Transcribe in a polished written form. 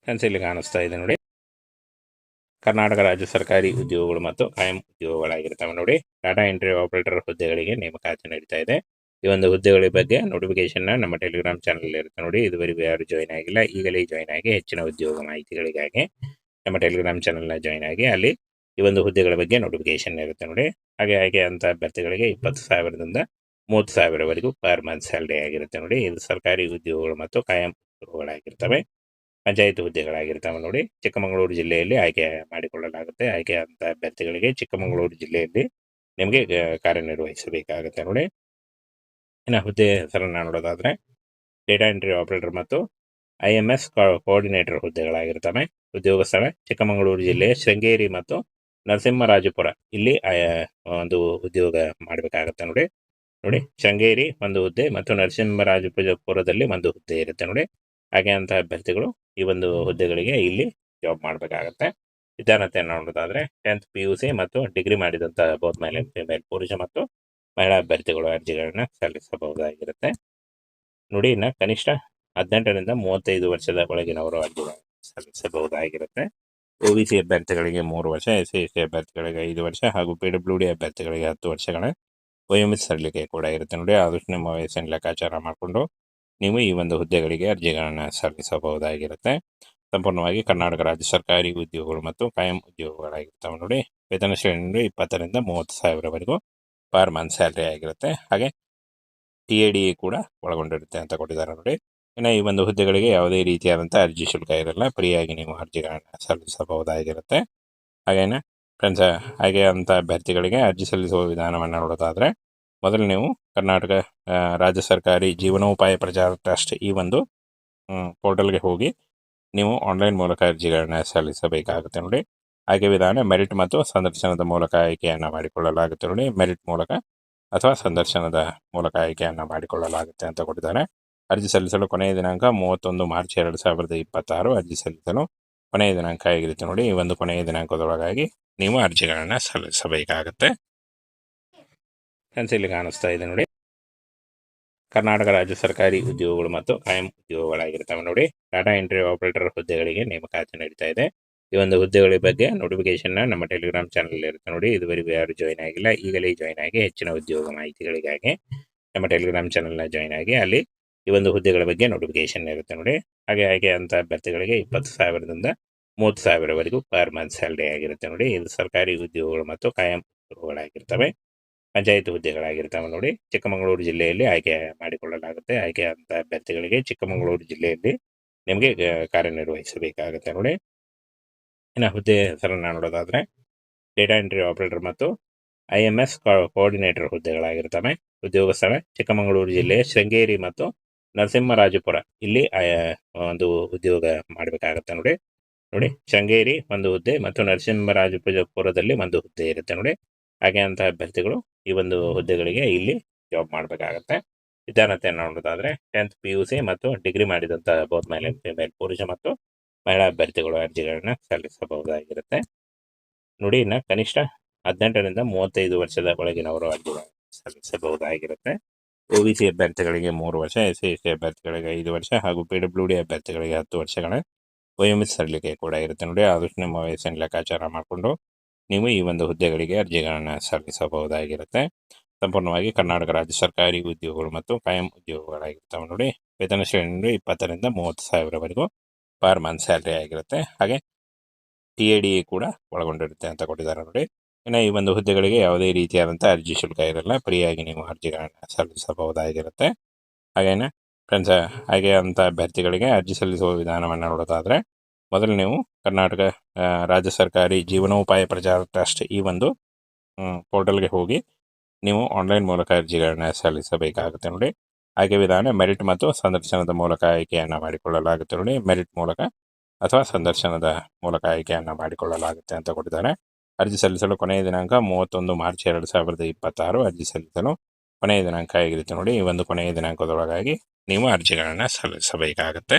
Friends ಇಲ್ಲಿ ಕಾಣಿಸ್ತಾ ಇದೆ ನೋಡಿ, ಕರ್ನಾಟಕ ರಾಜ್ಯ ಸರ್ಕಾರಿ ಉದ್ಯೋಗಗಳು ಮತ್ತು ಕಾಯಂ ಉದ್ಯೋಗಗಳಾಗಿರ್ತವೆ ನೋಡಿ. ಡಾಟಾ ಎಂಟ್ರಿ ಆಪರೇಟರ್ ಹುದ್ದೆಗಳಿಗೆ ನೇಮಕಾತಿ ನಡೀತಾ ಇದೆ. ಈ ಒಂದು ಹುದ್ದೆಗಳ ಬಗ್ಗೆ ನೋಟಿಫಿಕೇಶನ್ ನಮ್ಮ ಟೆಲಿಗ್ರಾಮ್ ಚಾನಲ್ ಇರುತ್ತೆ ನೋಡಿ. ಇದುವರೆಗೂ ಯಾರು ಜಾಯ್ನ್ ಆಗಿಲ್ಲ, ಈಗಲೇ ಜಾಯ್ನ್ ಆಗಿ ಹೆಚ್ಚಿನ ಉದ್ಯೋಗ ಮಾಹಿತಿಗಳಿಗಾಗಿ ನಮ್ಮ ಟೆಲಿಗ್ರಾಮ್ ಚಾನಲ್ನ ಜಾಯ್ನ್ ಆಗಿ ಅಲ್ಲಿ ಈ ಒಂದು ಹುದ್ದೆಗಳ ಬಗ್ಗೆ ನೋಟಿಫಿಕೇಶನ್ ಇರುತ್ತೆ ನೋಡಿ. ಹಾಗೆ ಅಂತ ಅಭ್ಯರ್ಥಿಗಳಿಗೆ 20,000ದಿಂದ 30,000ವರೆಗೂ ಪರ್ ಮಂತ್ ಸ್ಯಾಲರಿ ಆಗಿರುತ್ತೆ ನೋಡಿ. ಇದು ಸರ್ಕಾರಿ ಉದ್ಯೋಗಗಳು ಮತ್ತು ಕಾಯಂ ಉದ್ಯೋಗಗಳಾಗಿರ್ತವೆ. ಪಂಚಾಯತ್ ಹುದ್ದೆಗಳಾಗಿರ್ತವೆ ನೋಡಿ. ಚಿಕ್ಕಮಗಳೂರು ಜಿಲ್ಲೆಯಲ್ಲಿ ಆಯ್ಕೆ ಮಾಡಿಕೊಳ್ಳಲಾಗುತ್ತೆ. ಆಯ್ಕೆ ಅಂತ ಅಭ್ಯರ್ಥಿಗಳಿಗೆ ಚಿಕ್ಕಮಗಳೂರು ಜಿಲ್ಲೆಯಲ್ಲಿ ನಿಮಗೆ ಕಾರ್ಯನಿರ್ವಹಿಸಬೇಕಾಗುತ್ತೆ ನೋಡಿ. ಇನ್ನು ಹುದ್ದೆ ಹೆಸರನ್ನು ನೋಡೋದಾದ್ರೆ ಡೇಟಾ ಎಂಟ್ರಿ ಆಪರೇಟರ್ ಮತ್ತು IMS ಕೋಆರ್ಡಿನೇಟರ್ ಹುದ್ದೆಗಳಾಗಿರ್ತವೆ. ಉದ್ಯೋಗ ಸ್ಥಳ ಚಿಕ್ಕಮಗಳೂರು ಜಿಲ್ಲೆಯ ಶೃಂಗೇರಿ ಮತ್ತು ನರಸಿಂಹರಾಜಪುರ ಇಲ್ಲಿ ಒಂದು ಉದ್ಯೋಗ ಮಾಡಬೇಕಾಗತ್ತೆ ನೋಡಿ. ಶೃಂಗೇರಿ ಒಂದು ಹುದ್ದೆ ಮತ್ತು ನರಸಿಂಹರಾಜಪುರದಲ್ಲಿ ಒಂದು ಹುದ್ದೆ ಇರುತ್ತೆ ನೋಡಿ. ಹಾಗೆ ಅಂತ ಅಭ್ಯರ್ಥಿಗಳು ಈ ಒಂದು ಹುದ್ದೆಗಳಿಗೆ ಇಲ್ಲಿ ಜಾಬ್ ಮಾಡಬೇಕಾಗತ್ತೆ. ವಿದ್ಯಾರ್ಹತೆಯನ್ನು ನೋಡೋದಾದ್ರೆ 10th PUC ಮತ್ತು ಡಿಗ್ರಿ ಮಾಡಿದಂಥ ಬೋತ್ ಮೇಲ್ ಅಂಡ್ ಫಿಮೇಲ್ ಪುರುಷ ಮತ್ತು ಮಹಿಳಾ ಅಭ್ಯರ್ಥಿಗಳು ಅರ್ಜಿಗಳನ್ನ ಸಲ್ಲಿಸಬಹುದಾಗಿರುತ್ತೆ ನೋಡಿ. ಇನ್ನು ಕನಿಷ್ಠ 18ರಿಂದ 35 ವರ್ಷದ ಒಳಗಿನವರು ಅರ್ಜಿಗಳನ್ನು ಸಲ್ಲಿಸಬಹುದಾಗಿರುತ್ತೆ. OBC ಅಭ್ಯರ್ಥಿಗಳಿಗೆ 3 ವರ್ಷ, SC/ST ಅಭ್ಯರ್ಥಿಗಳಿಗೆ 5 ವರ್ಷ ಹಾಗೂ PWD ಅಭ್ಯರ್ಥಿಗಳಿಗೆ 10 ವರ್ಷಗಳ ವಯೋಮಿತಿ ಸಡಿಲಿಕೆ ಕೂಡ ಇರುತ್ತೆ ನೋಡಿ. ಆದಷ್ಟು ನಿಮ್ಮ ವಯಸ್ಸಿನ ಲೆಕ್ಕಾಚಾರ ಮಾಡಿಕೊಂಡು ನೀವು ಈ ಒಂದು ಹುದ್ದೆಗಳಿಗೆ ಅರ್ಜಿಗಳನ್ನು ಸಲ್ಲಿಸಬಹುದಾಗಿರುತ್ತೆ. ಸಂಪೂರ್ಣವಾಗಿ ಕರ್ನಾಟಕ ರಾಜ್ಯ ಸರ್ಕಾರಿ ಉದ್ಯೋಗಗಳು ಮತ್ತು ಕಾಯಂ ಉದ್ಯೋಗಗಳಾಗಿರ್ತವೆ ನೋಡಿ. ವೇತನ ಶ್ರೇಣಿ 20ರಿಂದ 30,000ವರೆಗೂ ಪರ್ ಮಂತ್ ಸ್ಯಾಲರಿ ಆಗಿರುತ್ತೆ. ಹಾಗೆ TAD ಕೂಡ ಒಳಗೊಂಡಿರುತ್ತೆ ಅಂತ ಕೊಟ್ಟಿದ್ದಾರೆ ನೋಡಿ. ಇನ್ನು ಈ ಒಂದು ಹುದ್ದೆಗಳಿಗೆ ಯಾವುದೇ ರೀತಿಯಾದಂಥ ಅರ್ಜಿ ಶುಲ್ಕ ಇರಲ್ಲ, ಫ್ರೀಯಾಗಿ ನೀವು ಅರ್ಜಿಗಳನ್ನು ಸಲ್ಲಿಸಬಹುದಾಗಿರುತ್ತೆ. ಹಾಗೇನೆ ಫ್ರೆಂಡ್ಸ್, ಹಾಗೆ ಅಂತ ಅಭ್ಯರ್ಥಿಗಳಿಗೆ ಅರ್ಜಿ ಸಲ್ಲಿಸುವ ವಿಧಾನವನ್ನು ನೋಡೋದಾದರೆ ಮೊದಲು ನೀವು ಕರ್ನಾಟಕ ರಾಜ್ಯ ಸರ್ಕಾರಿ ಜೀವನೋಪಾಯ ಪ್ರಚಾರ ಟ್ರಸ್ಟ್ ಈ ಒಂದು ಪೋರ್ಟಲ್ಗೆ ಹೋಗಿ ನೀವು ಆನ್ಲೈನ್ ಮೂಲಕ ಅರ್ಜಿಗಳನ್ನ ಸಲ್ಲಿಸಬೇಕಾಗುತ್ತೆ ನೋಡಿ. ಆಯ್ಕೆ ವಿಧಾನ ಮೆರಿಟ್ ಮತ್ತು ಸಂದರ್ಶನದ ಮೂಲಕ ಆಯ್ಕೆಯನ್ನು ಮಾಡಿಕೊಳ್ಳಲಾಗುತ್ತೆ ನೋಡಿ. ಮೆರಿಟ್ ಮೂಲಕ ಅಥವಾ ಸಂದರ್ಶನದ ಮೂಲಕ ಆಯ್ಕೆಯನ್ನು ಮಾಡಿಕೊಳ್ಳಲಾಗುತ್ತೆ ಅಂತ ಕೊಟ್ಟಿದ್ದಾರೆ. ಅರ್ಜಿ ಸಲ್ಲಿಸಲು ಕೊನೆಯ ದಿನಾಂಕ 31 ಮಾರ್ಚ್ 2026. ಅರ್ಜಿ ಸಲ್ಲಿಸಲು ಕೊನೆಯ ದಿನಾಂಕ ಆಗಿರುತ್ತೆ ನೋಡಿ. ಈ ಒಂದು ಕೊನೆಯ ದಿನಾಂಕದೊಳಗಾಗಿ ನೀವು ಅರ್ಜಿಗಳನ್ನು ಸಲ್ಲಿಸಬೇಕಾಗತ್ತೆ. ಫ್ರೆಂಡ್ಸ್ ಇಲ್ಲಿ ಕಾಣಿಸ್ತಾ ಇದೆ ನೋಡಿ, ಕರ್ನಾಟಕ ರಾಜ್ಯ ಸರ್ಕಾರಿ ಉದ್ಯೋಗಗಳು ಮತ್ತು ಕಾಯಂ ಉದ್ಯೋಗಗಳಾಗಿರ್ತವೆ ನೋಡಿ. ಡಾಟಾ ಎಂಟ್ರಿ ಆಪರೇಟರ್ ಹುದ್ದೆಗಳಿಗೆ ನೇಮಕಾತಿ ನಡೀತಾ ಇದೆ. ಈ ಒಂದು ಹುದ್ದೆಗಳ ಬಗ್ಗೆ ನೋಟಿಫಿಕೇಶನ್ ನಮ್ಮ ಟೆಲಿಗ್ರಾಮ್ ಚಾನಲ್ ಇರುತ್ತೆ ನೋಡಿ. ಇದುವರೆಗೂ ಯಾರು ಜಾಯ್ನ್ ಆಗಿಲ್ಲ, ಈಗಲೇ ಜಾಯ್ನ್ ಆಗಿ ಹೆಚ್ಚಿನ ಉದ್ಯೋಗ ಮಾಹಿತಿಗಳಿಗಾಗಿ ನಮ್ಮ ಟೆಲಿಗ್ರಾಮ್ ಚಾನಲ್ನ ಜಾಯ್ನ್ ಆಗಿ ಅಲ್ಲಿ ಈ ಒಂದು ಹುದ್ದೆಗಳ ಬಗ್ಗೆ ನೋಟಿಫಿಕೇಶನ್ ಇರುತ್ತೆ ನೋಡಿ. ಹಾಗೆ ಅಂತ ಅಭ್ಯರ್ಥಿಗಳಿಗೆ 20,000ದಿಂದ 30,000ವರೆಗೂ ಪರ್ ಮಂತ್ ಸ್ಯಾಲರಿ ಆಗಿರುತ್ತೆ ನೋಡಿ. ಇದು ಸರ್ಕಾರಿ ಉದ್ಯೋಗಗಳು ಮತ್ತು ಕಾಯಂ ಉದ್ಯೋಗಗಳಾಗಿರ್ತವೆ. ಪಂಚಾಯತ್ ಹುದ್ದೆಗಳಾಗಿರ್ತವೆ ನೋಡಿ. ಚಿಕ್ಕಮಗಳೂರು ಜಿಲ್ಲೆಯಲ್ಲಿ ಆಯ್ಕೆ ಮಾಡಿಕೊಳ್ಳಲಾಗುತ್ತೆ. ಆಯ್ಕೆ ಅಂತ ಅಭ್ಯರ್ಥಿಗಳಿಗೆ ಚಿಕ್ಕಮಗಳೂರು ಜಿಲ್ಲೆಯಲ್ಲಿ ನಿಮಗೆ ಕಾರ್ಯನಿರ್ವಹಿಸಬೇಕಾಗುತ್ತೆ ನೋಡಿ. ಇನ್ನು ಹುದ್ದೆ ಹೆಸರನ್ನು ನೋಡೋದಾದ್ರೆ ಡೇಟಾ ಎಂಟ್ರಿ ಆಪರೇಟರ್ ಮತ್ತು IMS ಕೋಆರ್ಡಿನೇಟರ್ ಹುದ್ದೆಗಳಾಗಿರ್ತವೆ. ಉದ್ಯೋಗ ಸ್ಥಳ ಚಿಕ್ಕಮಗಳೂರು ಜಿಲ್ಲೆಯ ಶೃಂಗೇರಿ ಮತ್ತು ನರಸಿಂಹರಾಜಪುರ ಇಲ್ಲಿ ಒಂದು ಉದ್ಯೋಗ ಮಾಡಬೇಕಾಗತ್ತೆ ನೋಡಿ. ಶೃಂಗೇರಿ ಒಂದು ಹುದ್ದೆ ಮತ್ತು ನರಸಿಂಹರಾಜಪುರದಲ್ಲಿ ಒಂದು ಹುದ್ದೆ ಇರುತ್ತೆ ನೋಡಿ. ಹಾಗೆ ಅಂತ ಅಭ್ಯರ್ಥಿಗಳು ಈ ಒಂದು ಹುದ್ದೆಗಳಿಗೆ ಇಲ್ಲಿ ಜಾಬ್ ಮಾಡಬೇಕಾಗತ್ತೆ. ವಿದ್ಯಾರ್ಹತೆಯನ್ನು ನೋಡೋದಾದ್ರೆ 10th PUC ಮತ್ತು ಡಿಗ್ರಿ ಮಾಡಿದಂಥ ಬೋತ್ ಮೇಲ್ ಅಂಡ್ ಫಿಮೇಲ್ ಪುರುಷ ಮತ್ತು ಮಹಿಳಾ ಅಭ್ಯರ್ಥಿಗಳು ಅರ್ಜಿಗಳನ್ನ ಸಲ್ಲಿಸಬಹುದಾಗಿರುತ್ತೆ ನೋಡಿ. ಇನ್ನು ಕನಿಷ್ಠ 18ರಿಂದ 35 ವರ್ಷದ ಒಳಗಿನವರು ಅರ್ಜಿಗಳನ್ನು ಸಲ್ಲಿಸಬಹುದಾಗಿರುತ್ತೆ. OBC ಅಭ್ಯರ್ಥಿಗಳಿಗೆ 3 ವರ್ಷ, SC/ST ಅಭ್ಯರ್ಥಿಗಳಿಗೆ 5 ವರ್ಷ ಹಾಗೂ PWD ಅಭ್ಯರ್ಥಿಗಳಿಗೆ 10 ವರ್ಷಗಳ ವಯೋಮಿತಿ ಸಡಿಲಿಕೆ ಕೂಡ ಇರುತ್ತೆ ನೋಡಿ. ಆದಷ್ಟು ನಿಮ್ಮ ವಯಸ್ಸಿನ ಲೆಕ್ಕಾಚಾರ ಮಾಡಿಕೊಂಡು ನೀವು ಈ ಒಂದು ಹುದ್ದೆಗಳಿಗೆ ಅರ್ಜಿಗಳನ್ನು ಸಲ್ಲಿಸಬಹುದಾಗಿರುತ್ತೆ. ಸಂಪೂರ್ಣವಾಗಿ ಕರ್ನಾಟಕ ರಾಜ್ಯ ಸರ್ಕಾರಿ ಉದ್ಯೋಗಗಳು ಮತ್ತು ಕಾಯಂ ಉದ್ಯೋಗಗಳಾಗಿರ್ತವೆ ನೋಡಿ. ವೇತನ ಶ್ರೇಣಿ 20ರಿಂದ 30,000ವರೆಗೂ ಪರ್ ಮಂತ್ ಸ್ಯಾಲರಿ ಆಗಿರುತ್ತೆ. ಹಾಗೆ TAD ಕೂಡ ಒಳಗೊಂಡಿರುತ್ತೆ ಅಂತ ಕೊಟ್ಟಿದ್ದಾರೆ ನೋಡಿ. ಇನ್ನು ಈ ಒಂದು ಹುದ್ದೆಗಳಿಗೆ ಯಾವುದೇ ರೀತಿಯಾದಂಥ ಅರ್ಜಿ ಶುಲ್ಕ ಇರಲ್ಲ, ಫ್ರೀಯಾಗಿ ನೀವು ಅರ್ಜಿಗಳನ್ನು ಸಲ್ಲಿಸಬಹುದಾಗಿರುತ್ತೆ. ಹಾಗೇನೆ ಫ್ರೆಂಡ್ಸ್, ಹಾಗೆ ಅಂತ ಅಭ್ಯರ್ಥಿಗಳಿಗೆ ಅರ್ಜಿ ಸಲ್ಲಿಸುವ ವಿಧಾನವನ್ನು ನೋಡೋದಾದರೆ ಮೊದಲು ನೀವು ಕರ್ನಾಟಕ ರಾಜ್ಯ ಸರ್ಕಾರಿ ಜೀವನೋಪಾಯ ಪ್ರಚಾರ ಟ್ರಸ್ಟ್ ಈ ಒಂದು ಪೋರ್ಟಲ್ಗೆ ಹೋಗಿ ನೀವು ಆನ್ಲೈನ್ ಮೂಲಕ ಅರ್ಜಿಗಳನ್ನ ಸಲ್ಲಿಸಬೇಕಾಗುತ್ತೆ ನೋಡಿ. ಆಯ್ಕೆ ವಿಧಾನ ಮೆರಿಟ್ ಮತ್ತು ಸಂದರ್ಶನದ ಮೂಲಕ ಆಯ್ಕೆಯನ್ನು ಮಾಡಿಕೊಳ್ಳಲಾಗುತ್ತೆ ನೋಡಿ. ಮೆರಿಟ್ ಮೂಲಕ ಅಥವಾ ಸಂದರ್ಶನದ ಮೂಲಕ ಆಯ್ಕೆಯನ್ನು ಮಾಡಿಕೊಳ್ಳಲಾಗುತ್ತೆ ಅಂತ ಕೊಟ್ಟಿದ್ದಾರೆ. ಅರ್ಜಿ ಸಲ್ಲಿಸಲು ಕೊನೆಯ ದಿನಾಂಕ 31 ಮಾರ್ಚ್ 2026. ಅರ್ಜಿ ಸಲ್ಲಿಸಲು ಕೊನೆಯ ದಿನಾಂಕ ಆಗಿರುತ್ತೆ ನೋಡಿ. ಈ ಒಂದು ಕೊನೆಯ ದಿನಾಂಕದೊಳಗಾಗಿ ನೀವು ಅರ್ಜಿಗಳನ್ನು ಸಲ್ಲಿಸಬೇಕಾಗತ್ತೆ.